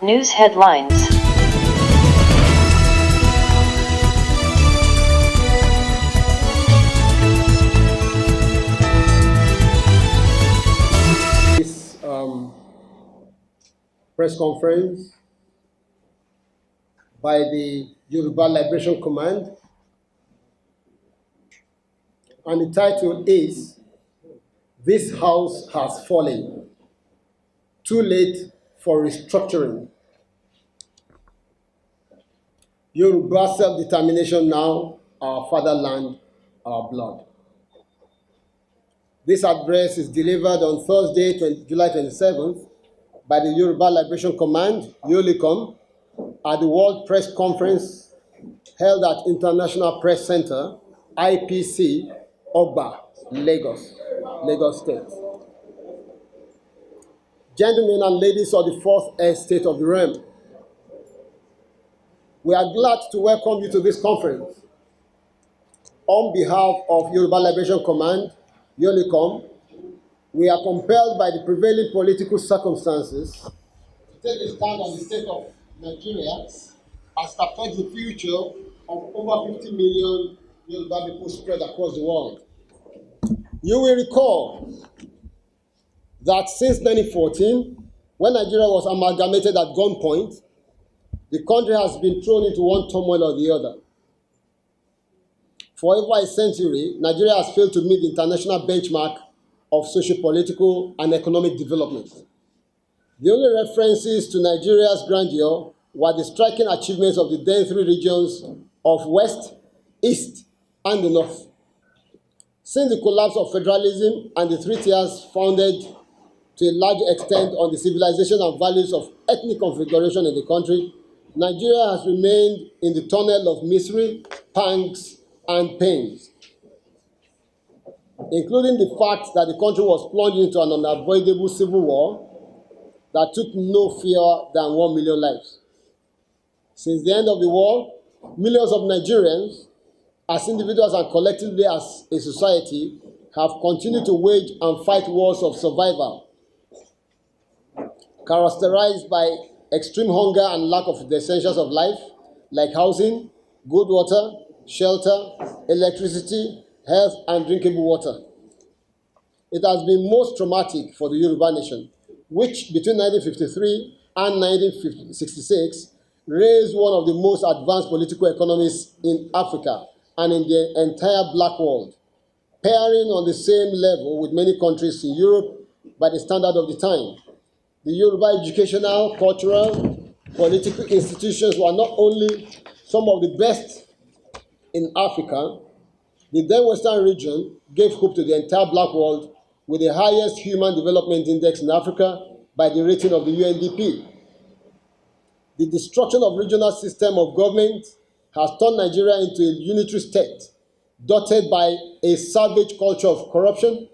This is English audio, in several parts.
News headlines. This press conference by the Yoruba Liberation Command, and the title is "This House Has Fallen, Too Late for Restructuring. Yoruba Self-Determination Now, Our Fatherland, Our Blood." This address is delivered on Thursday, July 27th, by the Yoruba Liberation Command, YOLICOM, at the World Press Conference held at International Press Center, IPC, Ogba, Lagos State. Gentlemen and ladies of the fourth estate of the realm, we are glad to welcome you to this conference. On behalf of Yoruba Liberation Command, YOLICOM, we are compelled by the prevailing political circumstances to take a stand on the state of Nigeria as it affects the future of over 50 million Yoruba people spread across the world. You will recall that since 2014, when Nigeria was amalgamated at gunpoint, the country has been thrown into one turmoil or the other. For over a century, Nigeria has failed to meet the international benchmark of socio-political and economic development. The only references to Nigeria's grandeur were the striking achievements of the then three regions of West, East, and the North. Since the collapse of federalism and the three tiers founded to a large extent on the civilization and values of ethnic configuration in the country, Nigeria has remained in the tunnel of misery, pangs, and pains, including the fact that the country was plunged into an unavoidable civil war that took no fewer than 1 million lives. Since the end of the war, millions of Nigerians, as individuals and collectively as a society, have continued to wage and fight wars of survival, characterized by extreme hunger and lack of the essentials of life, like housing, good water, shelter, electricity, health, and drinkable water. It has been most traumatic for the Yoruba nation, which between 1953 and 1966 raised one of the most advanced political economies in Africa and in the entire black world, pairing on the same level with many countries in Europe by the standard of the time. The Yoruba educational, cultural, political institutions were not only some of the best in Africa, the then Western region gave hope to the entire black world with the highest human development index in Africa by the rating of the UNDP. The destruction of regional system of government has turned Nigeria into a unitary state, dotted by a savage culture of corruption,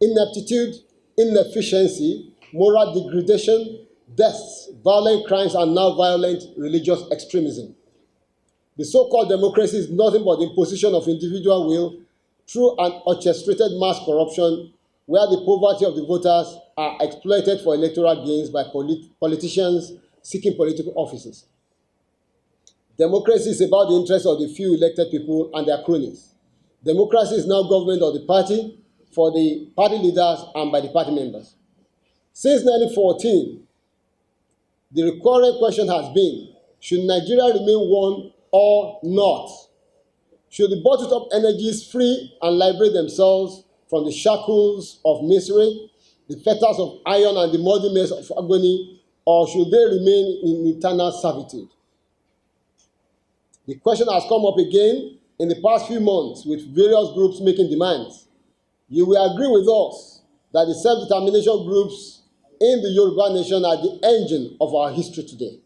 ineptitude, inefficiency, moral degradation, deaths, violent crimes, and now violent religious extremism. The so-called democracy is nothing but the imposition of individual will through an orchestrated mass corruption where the poverty of the voters are exploited for electoral gains by politicians seeking political offices. Democracy is about the interests of the few elected people and their cronies. Democracy is now government of the party, for the party leaders and by the party members. Since 1914, the recurrent question has been, should Nigeria remain one or not? Should the bottled-up energies free and liberate themselves from the shackles of misery, the fetters of iron, and the muddy maze of agony, or should they remain in eternal servitude? The question has come up again in the past few months with various groups making demands. You will agree with us that the self-determination groups in the Yoruba nation are the engine of our history today.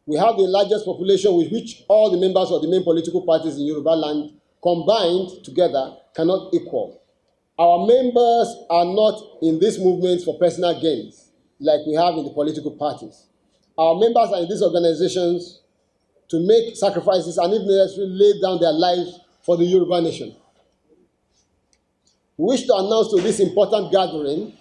We have the largest population with which all the members of the main political parties in Yoruba land combined together cannot equal. Our members are not in these movements for personal gains, like we have in the political parties. Our members are in these organizations to make sacrifices and, if necessary, lay down their lives for the Yoruba nation. We wish to announce to this important gathering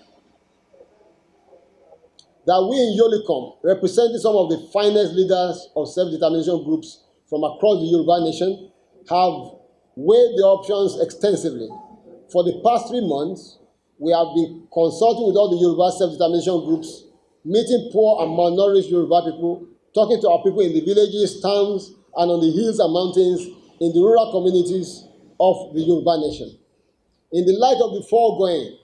that we in Yolicom, representing some of the finest leaders of self-determination groups from across the Yoruba nation, have weighed the options extensively. For the past 3 months, we have been consulting with all the Yoruba self-determination groups, meeting poor and malnourished Yoruba people, talking to our people in the villages, towns, and on the hills and mountains in the rural communities of the Yoruba nation. In the light of the foregoing,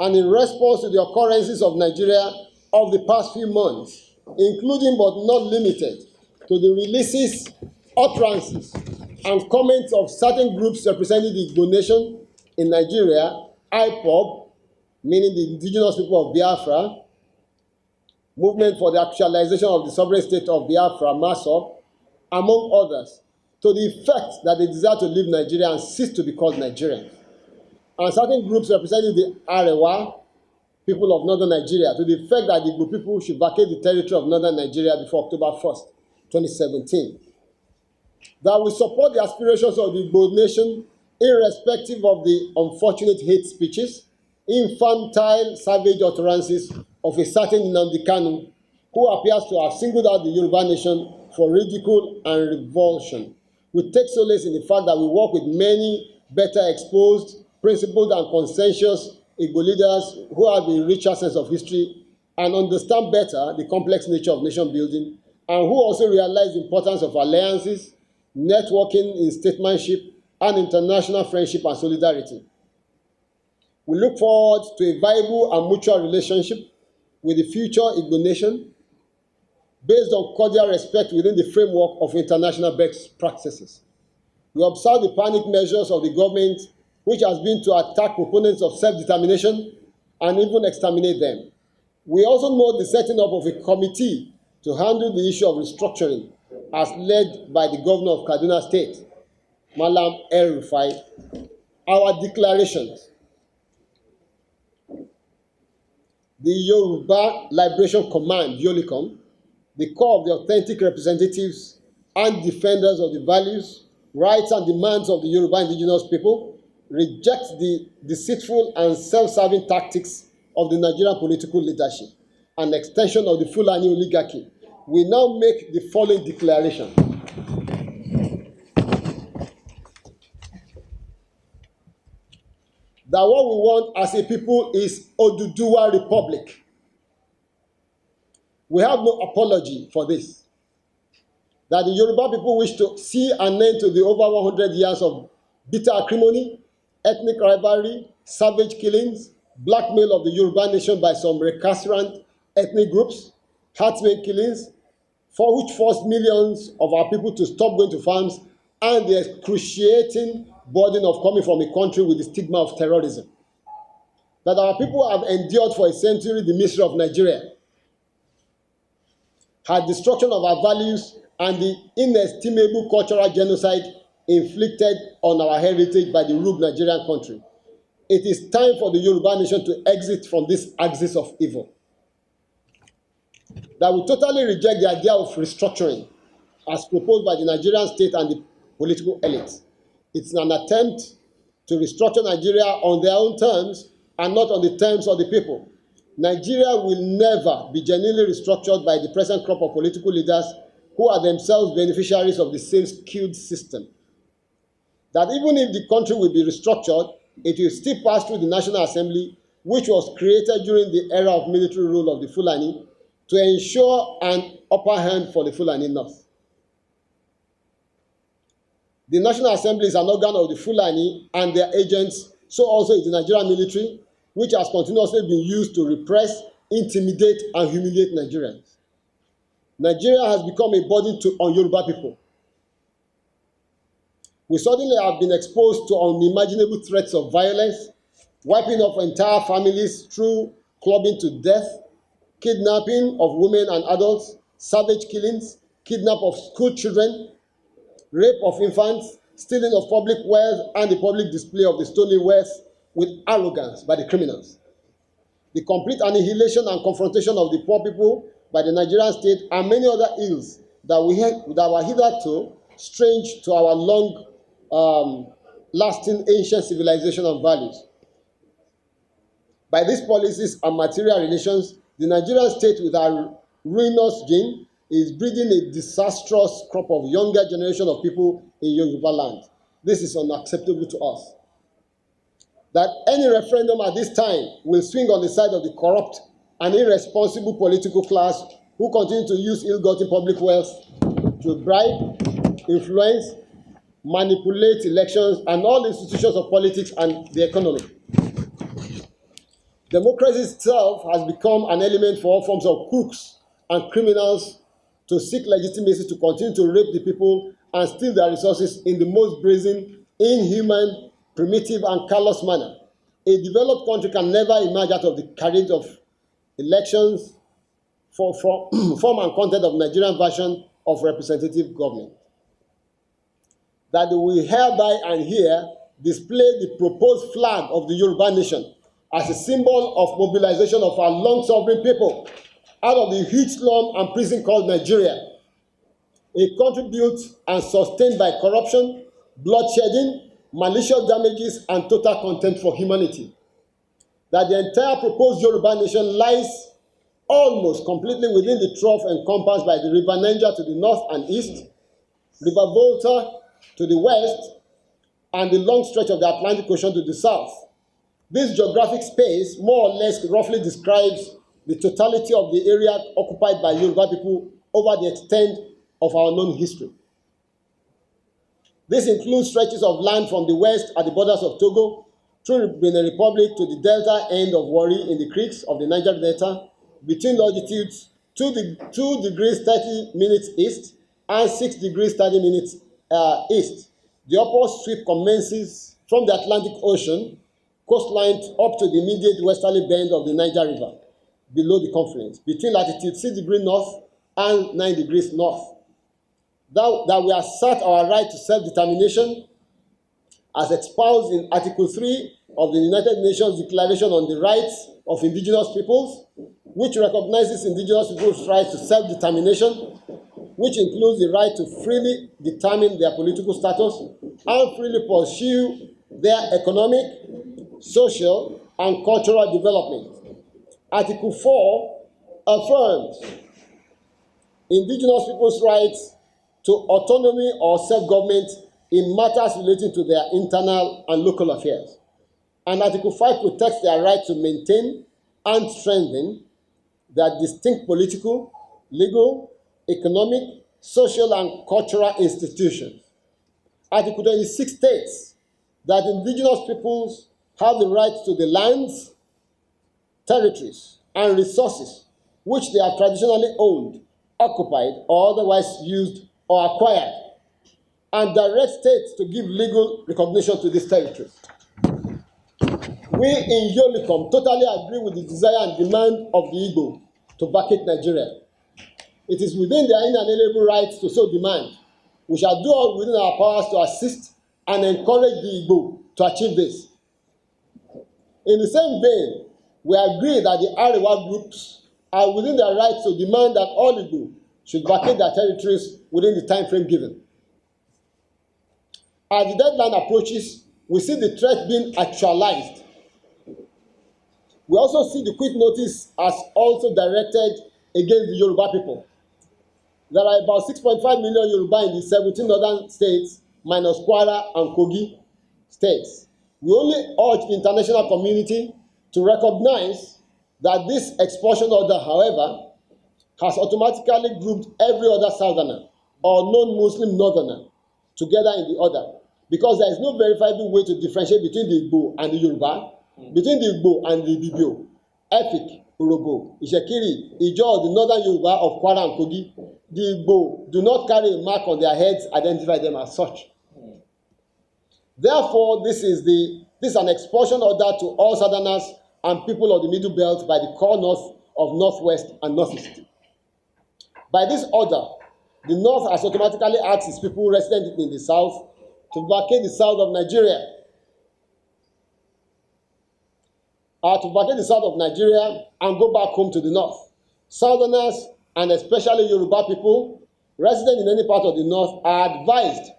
and in response to the occurrences of Nigeria of the past few months, including but not limited to the releases, utterances, and comments of certain groups representing the Igbo nation in Nigeria, IPOB, meaning the indigenous people of Biafra, Movement for the Actualization of the Sovereign State of Biafra, MASOB, among others, to the effect that they desire to leave Nigeria and cease to be called Nigerians. And certain groups representing the Arewa, people of northern Nigeria, to the effect that the Igbo people should vacate the territory of northern Nigeria before October 1st, 2017. That we support the aspirations of the Igbo nation irrespective of the unfortunate hate speeches, infantile, savage utterances of a certain Nnamdi Kanu, who appears to have singled out the Yoruba nation for ridicule and revulsion. We take solace in the fact that we work with many better exposed, principled, and conscientious Igbo leaders who have a richer sense of history and understand better the complex nature of nation building, and who also realize the importance of alliances, networking in statesmanship, and international friendship and solidarity. We look forward to a viable and mutual relationship with the future Igbo nation based on cordial respect within the framework of international best practices. We observe the panic measures of the government, which has been to attack proponents of self-determination and even exterminate them. We also note the setting up of a committee to handle the issue of restructuring, as led by the governor of Kaduna State, Malam El-Rufai. Our declarations. The Yoruba Liberation Command, Yolicom, the core of the authentic representatives and defenders of the values, rights, and demands of the Yoruba indigenous people, rejects the deceitful and self-serving tactics of the Nigerian political leadership, an extension of the Fulani oligarchy. We now make the following declaration. That what we want as a people is ODUDUWA Republic. We have no apology for this. That the Yoruba people wish to see an end to the over 100 years of bitter acrimony, ethnic rivalry, savage killings, blackmail of the Yoruba nation by some recalcitrant ethnic groups, heartbreak killings, for which forced millions of our people to stop going to farms, and the excruciating burden of coming from a country with the stigma of terrorism. That our people have endured for a century the misery of Nigeria, had destruction of our values, and the inestimable cultural genocide inflicted on our heritage by the rogue Nigerian country. It is time for the Yoruba nation to exit from this axis of evil. That we totally reject the idea of restructuring as proposed by the Nigerian state and the political elites. It's an attempt to restructure Nigeria on their own terms and not on the terms of the people. Nigeria will never be genuinely restructured by the present crop of political leaders who are themselves beneficiaries of the same skewed system. That even if the country will be restructured, it will still pass through the National Assembly, which was created during the era of military rule of the Fulani, to ensure an upper hand for the Fulani North. The National Assembly is an organ of the Fulani and their agents, so also is the Nigerian military, which has continuously been used to repress, intimidate, and humiliate Nigerians. Nigeria has become a burden on Yoruba people. We suddenly have been exposed to unimaginable threats of violence, wiping off entire families through clubbing to death, kidnapping of women and adults, savage killings, kidnap of school children, rape of infants, stealing of public wealth, and the public display of the stolen wealth with arrogance by the criminals. The complete annihilation and confrontation of the poor people by the Nigerian state and many other ills that were hitherto strange to our long-lasting ancient civilization and values. By these policies and material relations, The Nigerian state, with our ruinous gene, is breeding a disastrous crop of younger generation of people in Yoruba land. This is unacceptable to us. That any referendum at this time will swing on the side of the corrupt and irresponsible political class who continue to use ill-gotten public wealth to bribe, influence, manipulate elections and all institutions of politics and the economy. Democracy itself has become an element for all forms of crooks and criminals to seek legitimacy to continue to rape the people and steal their resources in the most brazen, inhuman, primitive, and callous manner. A developed country can never emerge out of the carriage of elections for form and content of Nigerian version of representative government. That we hereby and here display the proposed flag of the Yoruba nation as a symbol of mobilization of our long-suffering people out of the huge slum and prison called Nigeria, a country built and sustained by corruption, bloodshedding, malicious damages, and total contempt for humanity. That the entire proposed Yoruba nation lies almost completely within the trough encompassed by the River Niger to the north and east, River Volta to the west, and the long stretch of the Atlantic Ocean to the south. This geographic space more or less roughly describes the totality of the area occupied by Yoruba people over the extent of our known history. This includes stretches of land from the west at the borders of Togo, through Benin Republic to the delta end of Warri in the creeks of the Niger Delta, between longitudes 2 degrees 30 minutes east and 6 degrees 30 minutes east. The upper sweep commences from the Atlantic Ocean coastline up to the immediate westerly bend of the Niger River, below the confluence, between latitude 6 degrees north and 9 degrees north. That we assert our right to self-determination as espoused in Article 3 of the United Nations Declaration on the Rights of Indigenous Peoples, which recognizes indigenous peoples' rights to self-determination, which includes the right to freely determine their political status and freely pursue their economic, social, and cultural development. Article 4 affirms indigenous peoples' rights to autonomy or self-government in matters relating to their internal and local affairs. And Article 5 protects their right to maintain and strengthen their distinct political, legal, economic, social, and cultural institutions. Article 26 states that indigenous peoples have the right to the lands, territories, and resources which they have traditionally owned, occupied, or otherwise used or acquired, and direct states to give legal recognition to these territories. We in Yolicom totally agree with the desire and demand of the Igbo to vacate Nigeria. It is within their inalienable rights to so demand. We shall do all within our powers to assist and encourage the Igbo to achieve this. In the same vein, we agree that the Arewa groups are within their rights to demand that all Igbo should vacate their territories within the time frame given. As the deadline approaches, we see the threat being actualized. We also see the quit notice as also directed against the Yoruba people. There are about 6.5 million Yoruba in the 17 northern states, minus Kwara and Kogi states. We only urge the international community to recognize that this expulsion order, however, has automatically grouped every other southerner or non-Muslim northerner together in the order, because there is no verifiable way to differentiate between the Igbo and the Yoruba, between the Igbo and the Ibibio, Efik, Urobo, Ishekiri, Ijo, the northern Yoruba of Kwara and Kogi. The Igbo do not carry a mark on their heads, identify them as such. Therefore, this is an expulsion order to all southerners and people of the Middle Belt by the core north of Northwest and Northeast. By this order, the North has automatically asked its people resident in the South to vacate the south of Nigeria. To vacate the south of Nigeria and go back home to the North. Southerners, and especially Yoruba people, resident in any part of the North, are advised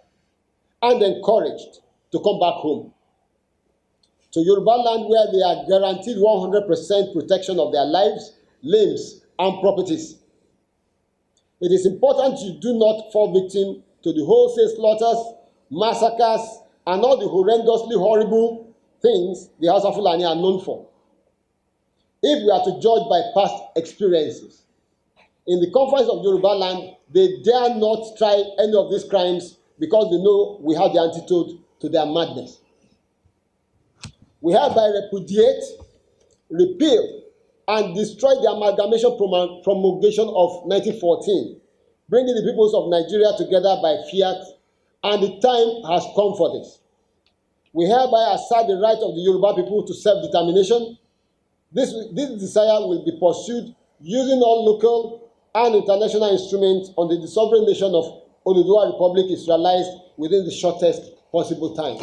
and encouraged to come back home to Yoruba land, where they are guaranteed 100% protection of their lives, limbs, and properties. It is important you do not fall victim to the wholesale slaughters, massacres, and all the horrendously horrible things the Hausa Fulani are known for. If we are to judge by past experiences, in the confines of Yoruba land, they dare not try any of these crimes because they know we have the antidote to their madness. We hereby repudiate, repeal, and destroy the amalgamation promulgation of 1914, bringing the peoples of Nigeria together by fiat, and the time has come for this. We hereby assert the right of the Yoruba people to self-determination. This desire will be pursued using all local and international instruments until the sovereign nation of ODUDUWA Republic is realized within the shortest possible time.